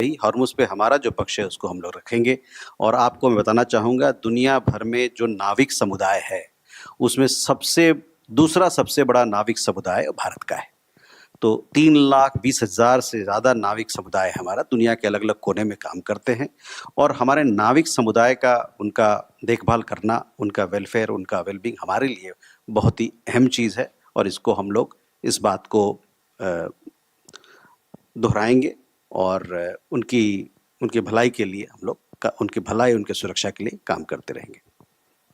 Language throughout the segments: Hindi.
ही हॉर्मुज़ पे हमारा जो पक्ष है उसको हम लोग रखेंगे और आपको मैं बताना चाहूँगा दुनिया भर में जो नाविक समुदाय है, उसमें दूसरा सबसे बड़ा नाविक समुदाय भारत का है। तो 3,20,000 से ज़्यादा नाविक समुदाय हमारा दुनिया के अलग-अलग कोने में काम करते हैं और हमारे नाविक समुदाय का उनका देखभाल करना, उनका वेलफेयर, उनका वेलबींग हमारे लिए बहुत ही अहम चीज़ है और इसको हम लोग इस बात को दोहराएँगे और उनकी भलाई के लिए हम लोग उनकी भलाई, उनकी सुरक्षा के लिए काम करते रहेंगे।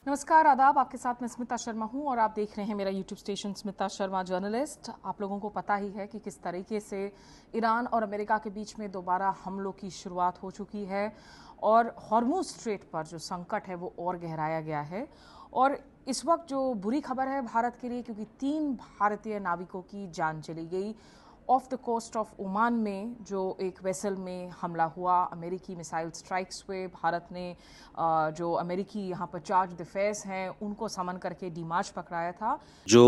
नमस्कार, आदाब। आपके साथ मैं स्मिता शर्मा हूं और आप देख रहे हैं मेरा YouTube station Smita Sharma journalist. आप लोगों को पता ही है कि किस तरीके से ईरान और अमेरिका के बीच में दोबारा हमलों की शुरुआत हो चुकी है और हॉर्मुज़ स्ट्रेट पर जो संकट है वो और गहराया गया है। और इस वक्त जो बुरी खबर है भारत के लिए, क्योंकि 3 भारतीय नाविकों की जान चली गई off the coast of Oman में जो एक वेसल में हमला हुआ। अमेरिकी मिसाइल स्ट्राइक्स हुए। भारत ने जो अमेरिकी यहाँ पर चार्ज डिफेंस हैं उनको समन करके डीमार्च पकड़ाया था। जो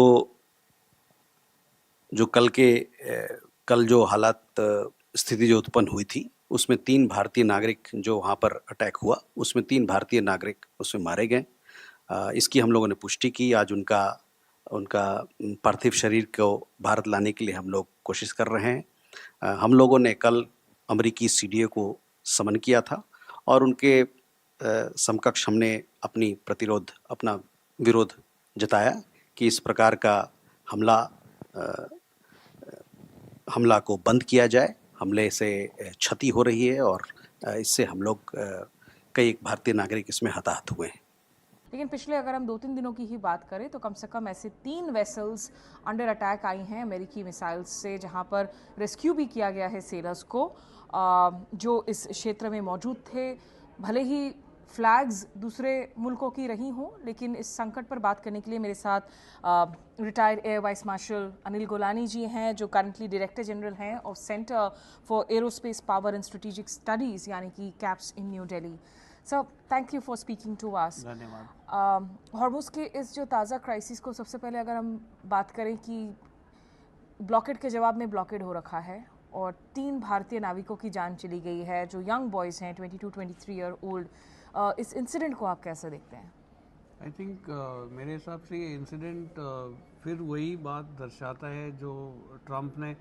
कल जो हालात स्थिति जो उत्पन्न हुई थी उसमें 3 भारतीय नागरिक जो वहाँ पर अटैक हुआ उसमें 3 भारतीय नागरिक उसमें मारे गए। इसकी हम लोगों ने पुष्टि की। आज उनका पार्थिव शरीर को भारत लाने के लिए हम लोग कोशिश कर रहे हैं। हम लोगों ने कल अमेरिकी सीडीए को समन किया था और उनके समकक्ष हमने अपना विरोध जताया कि इस प्रकार का हमला को बंद किया जाए। हमले से क्षति हो रही है और इससे हम लोग कई भारतीय नागरिक इसमें हताहत हुए हैं। लेकिन पिछले अगर हम 2-3 दिनों की ही बात करें तो कम से कम ऐसे 3 वेसल्स अंडर अटैक आई हैं अमेरिकी मिसाइल्स से, जहां पर रेस्क्यू भी किया गया है सेलर्स को जो इस क्षेत्र में मौजूद थे। भले ही फ्लैग्स दूसरे मुल्कों की रही हों, लेकिन इस संकट पर बात करने के लिए मेरे साथ retired air vice marshal Anil Golani ji हैं, जो करंटली डायरेक्टर जनरल हैं of centre for aerospace power and strategic studies यानी कि CAPS in New Delhi. Sir, thank you for speaking to us. धन्यवाद। हॉर्मुज़ के इस जो ताज़ा क्राइसिस को सबसे पहले अगर हम बात करें कि ब्लॉकेड के जवाब में ब्लॉकेड हो रखा है और 3 भारतीय नाविकों की जान चली गई है जो यंग बॉयज़ हैं 22-23 ईयर ओल्ड। इस इंसिडेंट को आप कैसे देखते हैं? आई थिंक मेरे हिसाब से ये इंसिडेंट फिर वही बात दर्शाता है जो ट्रंप ने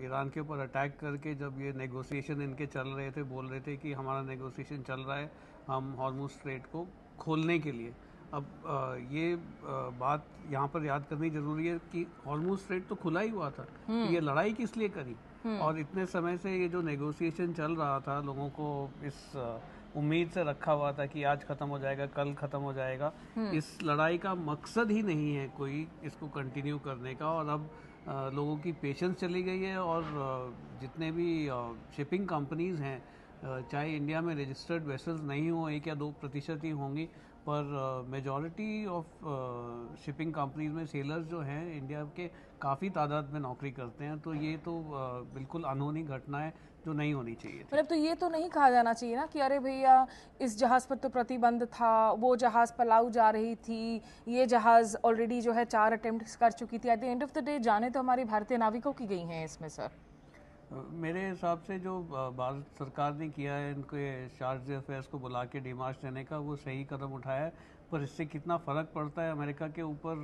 ईरान के ऊपर अटैक करके जब ये नेगोशिएशन इनके चल रहे थे, बोल रहे थे कि हमारा नेगोशिएशन चल रहा है हम हॉर्मुज़ स्ट्रेट को खोलने के लिए। अब ये बात यहाँ पर याद करनी ज़रूरी है कि हॉर्मुज़ स्ट्रेट तो खुला ही हुआ था। ये लड़ाई किस लिए करी? और इतने समय से ये जो नेगोशिएशन चल रहा था, लोगों को इस उम्मीद से रखा हुआ था कि आज ख़त्म हो जाएगा, कल ख़त्म हो जाएगा। इस लड़ाई का मकसद ही नहीं है कोई इसको कंटिन्यू करने का और अब लोगों की पेशेंस चली गई है और जितने भी शिपिंग कंपनीज़ हैं, चाहे इंडिया में रजिस्टर्ड वेसल्स नहीं हो, 1 या 2% ही होंगी, पर मेजॉरिटी ऑफ शिपिंग कंपनीज में सेलर्स जो हैं इंडिया के काफ़ी तादाद में नौकरी करते हैं। तो ये तो बिल्कुल अनहोनी घटना है जो नहीं होनी चाहिए। मतलब तो ये तो नहीं कहा जाना चाहिए ना कि अरे भैया इस जहाज़ पर तो प्रतिबंध था, वो जहाज़ पलाऊ जा रही थी, ये जहाज़ ऑलरेडी जो है 4 अटेम्प्ट कर चुकी थी। At the end of the day जाने तो हमारी भारतीय नाविकों की गई हैं इसमें। सर, मेरे हिसाब से जो भारत सरकार ने किया है इनके चार्ज अफेयर्स को बुला के डिमार्च देने का, वो सही कदम उठाया है। पर इससे कितना फ़र्क पड़ता है अमेरिका के ऊपर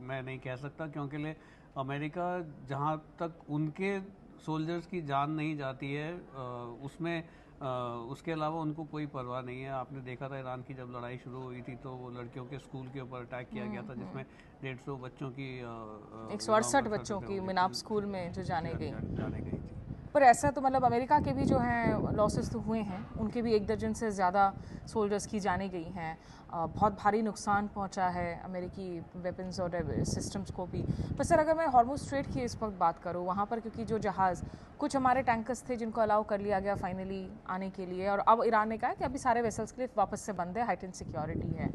मैं नहीं कह सकता, क्योंकि अमेरिका जहाँ तक उनके सोल्जर्स की जान नहीं जाती है उसमें उसके अलावा उनको कोई परवाह नहीं है। आपने देखा था ईरान की जब लड़ाई शुरू हुई थी तो वो लड़कियों के स्कूल के ऊपर अटैक किया गया था, जिसमें 150 बच्चों की 168 बच्चों की मिनाप स्कूल में जो जाने गई थी। पर ऐसा तो मतलब अमेरिका के भी जो हैं लॉसेस तो हुए हैं, उनके भी 1 दर्जन से ज़्यादा सोल्जर्स की जाने गई हैं। बहुत भारी नुकसान पहुंचा है अमेरिकी वेपन्स और सिस्टम्स को भी। पर सर, अगर मैं हॉर्मुज़ स्ट्रेट की इस वक्त बात करूं, वहां पर क्योंकि जो जहाज़ कुछ हमारे टैंकर्स थे जिनको अलाउ कर लिया गया फाइनली आने के लिए, और अब ईरान ने कहा कि अभी सारे वेसल्स के लिए वापस से बंद है, हाइटेंड सिक्योरिटी है।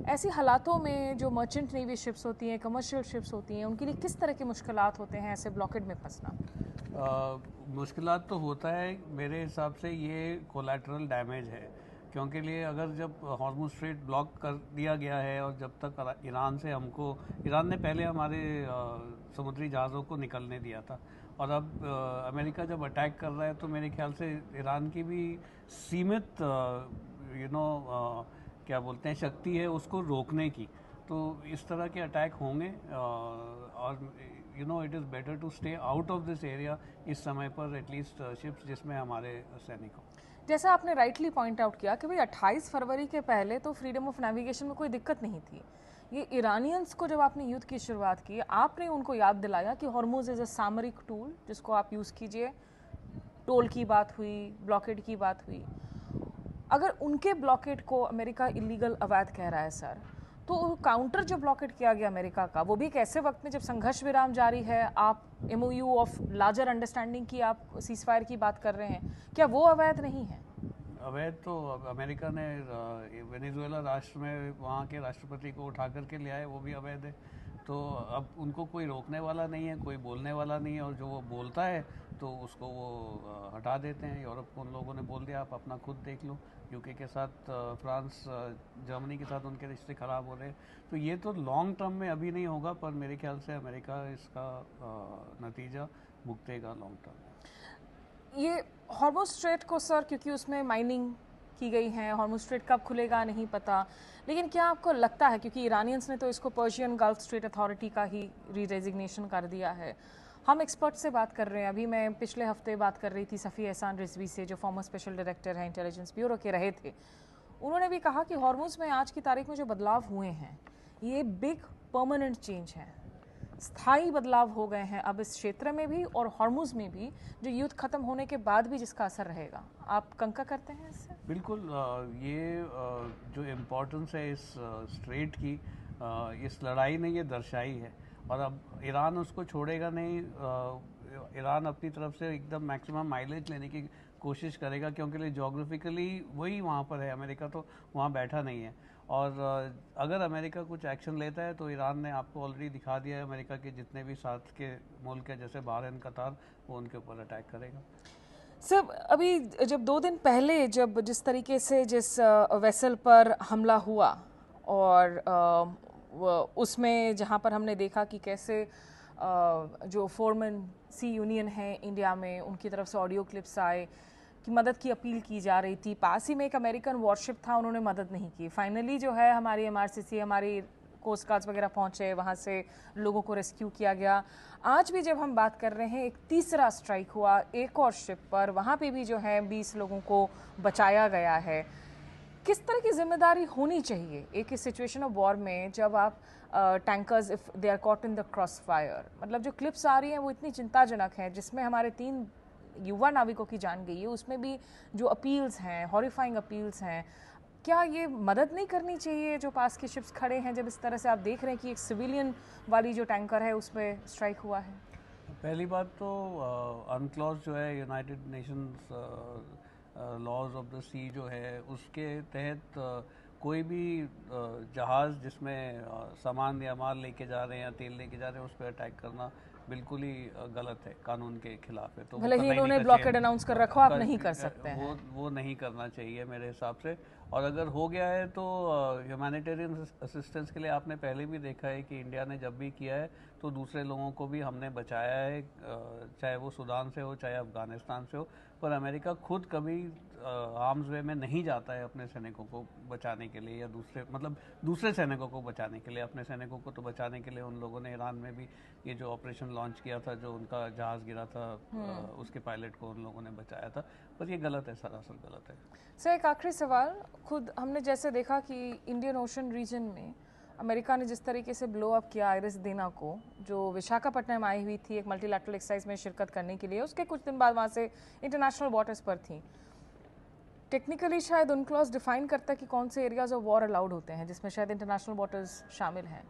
ऐसी हालातों में जो मर्चेंट नेवी शिप्स होती हैं, कमर्शियल शिप्स होती हैं, उनके लिए किस तरह के मुश्किलात होते हैं ऐसे ब्लॉकेड में फंसना? मुश्किलात तो होता है। मेरे हिसाब से ये कोलैटरल डैमेज है, क्योंकि अगर जब हॉर्मुज़ स्ट्रेट ब्लॉक कर दिया गया है और जब तक ईरान ने पहले हमारे समुद्री जहाज़ों को निकलने दिया था और अब अमेरिका जब अटैक कर रहा है तो मेरे ख्याल से ईरान की भी सीमित क्या बोलते हैं शक्ति है उसको रोकने की। तो इस तरह के अटैक होंगे और it is better to stay out of this area इस समय पर, एटलीस्ट शिप्स जिसमें हमारे सैनिक हों। जैसा आपने राइटली पॉइंट आउट किया कि भाई 28 फरवरी के पहले तो फ्रीडम ऑफ नेविगेशन में कोई दिक्कत नहीं थी। ये इरानियंस को जब आपने युद्ध की शुरुआत की, आपने उनको याद दिलाया कि हॉर्मुज इज़ अ सामरिक टूल जिसको आप यूज़ कीजिए। टोल की बात हुई, ब्लॉकेड की बात हुई। अगर उनके ब्लॉकेड को अमेरिका इलीगल अवैध कह रहा है सर, तो काउंटर जो ब्लॉकेड किया गया अमेरिका का, वो भी एक ऐसे वक्त में जब संघर्ष विराम जारी है, आप MOU ऑफ लार्जर अंडरस्टैंडिंग की आप सीजफायर की बात कर रहे हैं, क्या वो अवैध नहीं है? अवैध तो अमेरिका ने वेनेजुएला राष्ट्र में वहाँ के राष्ट्रपति को उठा करके लिया है, वो भी अवैध है। तो अब उनको कोई रोकने वाला नहीं है, कोई बोलने वाला नहीं है, और जो वो बोलता है तो उसको वो हटा देते हैं। यूरोप को उन लोगों ने बोल दिया आप अपना खुद देख लो। यूके के साथ फ्रांस, जर्मनी के साथ उनके रिश्ते ख़राब हो रहे हैं। तो ये तो लॉन्ग टर्म में अभी नहीं होगा, पर मेरे ख्याल से अमेरिका इसका नतीजा भुगतेगा लॉन्ग टर्म में। ये हॉर्मुज स्ट्रेट को सर, क्योंकि उसमें माइनिंग की गई है, हॉर्मुज स्ट्रेट कब खुलेगा नहीं पता, लेकिन क्या आपको लगता है, क्योंकि ईरानियंस ने तो इसको पर्शियन गल्फ स्ट्रेट अथॉरिटी का ही रेजिग्नेशन कर दिया है, हम एक्सपर्ट से बात कर रहे हैं। अभी मैं पिछले हफ्ते बात कर रही थी सफ़ी एहसान रिजवी से, जो फॉर्मर स्पेशल डायरेक्टर हैं इंटेलिजेंस ब्यूरो के रहे थे। उन्होंने भी कहा कि हॉर्मुज में आज की तारीख में जो बदलाव हुए हैं, ये बिग परमानेंट चेंज है, स्थायी बदलाव हो गए हैं अब इस क्षेत्र में भी और हॉर्मुज में भी, जो युद्ध खत्म होने के बाद भी जिसका असर रहेगा। आप कंका करते हैं इससे? बिल्कुल। ये जो इम्पोर्टेंस है इस स्ट्रेट की, इस लड़ाई ने ये दर्शाई है, और अब ईरान उसको छोड़ेगा नहीं। ईरान अपनी तरफ से एकदम मैक्सिमम माइलेज लेने की कोशिश करेगा, क्योंकि जोग्राफिकली वही वहाँ पर है, अमेरिका तो वहाँ बैठा नहीं है। और अगर अमेरिका कुछ एक्शन लेता है तो ईरान ने आपको ऑलरेडी दिखा दिया है, अमेरिका के जितने भी साथ के मुल्क है जैसे बहरीन, कतार, वो उनके ऊपर अटैक करेगा। सब अभी जब 2 दिन पहले जब जिस तरीके से जिस वेसल पर हमला हुआ, और उसमें जहाँ पर हमने देखा कि कैसे जो फोरमैन सी यूनियन है इंडिया में, उनकी तरफ से ऑडियो क्लिप्स आए कि मदद की अपील की जा रही थी। पास ही में एक अमेरिकन वॉरशिप था, उन्होंने मदद नहीं की। फाइनली जो है हमारी MRCC, हमारी कोस्ट गार्ड्स वगैरह पहुंचे, वहाँ से लोगों को रेस्क्यू किया गया। आज भी जब हम बात कर रहे हैं, एक तीसरा स्ट्राइक हुआ एक और शिप पर, वहाँ पे भी जो है 20 लोगों को बचाया गया है। किस तरह की जिम्मेदारी होनी चाहिए एक इस सिचुएशन ऑफ वॉर में, जब आप tankers if they are caught in the crossfire? मतलब जो क्लिप्स आ रही हैं वो इतनी चिंताजनक है, जिसमें हमारे 3 युवा नाविकों की जान गई है, उसमें भी जो अपील्स हैं, हॉरिफाइंग अपील्स हैं। क्या ये मदद नहीं करनी चाहिए जो पास के शिप्स खड़े हैं, जब इस तरह से आप देख रहे हैं कि एक सिविलियन वाली जो टैंकर है उसमें स्ट्राइक हुआ है? पहली बात तो अनक्लॉज जो है United Nations laws of the sea जो है, उसके तहत कोई भी जहाज़ जिसमें सामान या माल लेके जा रहे हैं या तेल लेके जा रहे हैं, उस पर अटैक करना बिल्कुल ही गलत है, कानून के खिलाफ है। तो भले ही इन्होंने ब्लॉकेड अनाउंस कर रखा, आप नहीं कर सकते हैं। वो नहीं करना चाहिए मेरे हिसाब से। और अगर हो गया है तो ह्यूमैनिटेरियन असिस्टेंस के लिए आपने पहले भी देखा है कि इंडिया ने जब भी किया है तो दूसरे लोगों को भी हमने बचाया है, चाहे वो सूडान से हो चाहे अफगानिस्तान से हो। पर अमेरिका खुद कभी आर्म्स वे में नहीं जाता है अपने सैनिकों को बचाने के लिए, या दूसरे सैनिकों को बचाने के लिए। अपने सैनिकों को तो बचाने के लिए उन लोगों ने ईरान में भी ये जो ऑपरेशन लॉन्च किया था, जो उनका जहाज़ गिरा था, उसके पायलट को उन लोगों ने बचाया था। पर ये गलत है, सरासर गलत है। सर एक आखिरी सवाल, खुद हमने जैसे देखा कि इंडियन ओशन रीजन में अमेरिका ने जिस तरीके से ब्लो अप किया आइरिस देना को, जो विशाखापट्टनम आई हुई थी एक मल्टीलैटरल एक्सरसाइज में शिरकत करने के लिए, उसके कुछ दिन बाद वहाँ से इंटरनेशनल वाटर्स पर थी। टेक्निकली शायद UNCLOS डिफाइन करता है कि कौन से एरियाज ऑफ वॉर अलाउड होते हैं, जिसमें शायद इंटरनेशनल वाटर्स शामिल हैं।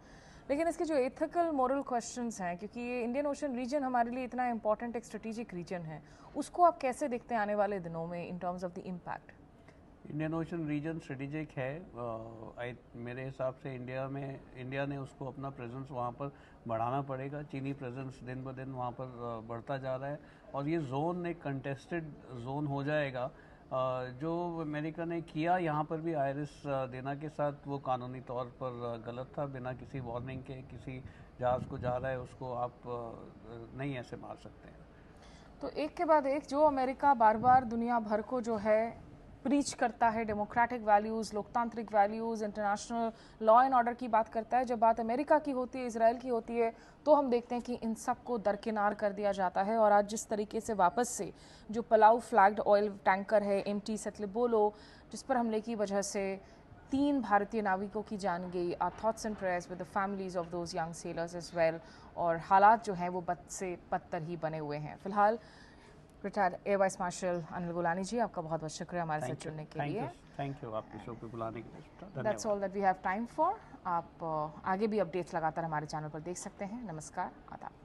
लेकिन इसके जो एथिकल मोरल क्वेश्चंस हैं, क्योंकि ये इंडियन ओशन रीजन हमारे लिए इतना इंपॉर्टेंट एक स्ट्रेटेजिक रीजन है, उसको आप कैसे देखते हैं आने वाले दिनों में in terms of the impact? Indian Ocean region strategic है। मेरे हिसाब से इंडिया ने उसको अपना प्रेजेंस वहाँ पर बढ़ाना पड़ेगा। चीनी प्रेजेंस दिन ब दिन वहाँ पर बढ़ता जा रहा है, और ये जोन एक कंटेस्टेड जोन हो जाएगा। जो अमेरिका ने किया यहाँ पर भी आइरिस देना के साथ, वो कानूनी तौर पर गलत था। बिना किसी वार्निंग के किसी जहाज़ को जा रहा है उसको आप नहीं ऐसे मार सकते हैं। तो एक के बाद एक जो अमेरिका बार बार दुनिया भर को जो है प्रीच करता है, डेमोक्रेटिक वैल्यूज़, लोकतांत्रिक values, international law and order की बात करता है, जब बात अमेरिका की होती है, इजराइल की होती है, तो हम देखते हैं कि इन सब को दरकिनार कर दिया जाता है। और आज जिस तरीके से वापस से जो पलाऊ फ्लैग्ड ऑयल टैंकर है MT सतलेबोलो, जिस पर हमले की वजह से 3 भारतीय नाविकों की जान गई, our thoughts and prayers with the families of those young sailors as well. और हालात जो हैं वो बद से बदतर ही बने हुए हैं फिलहाल। Retired air vice marshal Anil Gulani ji, आपका बहुत बहुत शुक्रिया हमारे साथ जुड़ने के लिए। थैंक यू आपके शो पे बुलाने के लिए। That's all that we have time for. आप आगे भी अपडेट्स लगातार हमारे चैनल पर देख सकते हैं। नमस्कार, आदाब।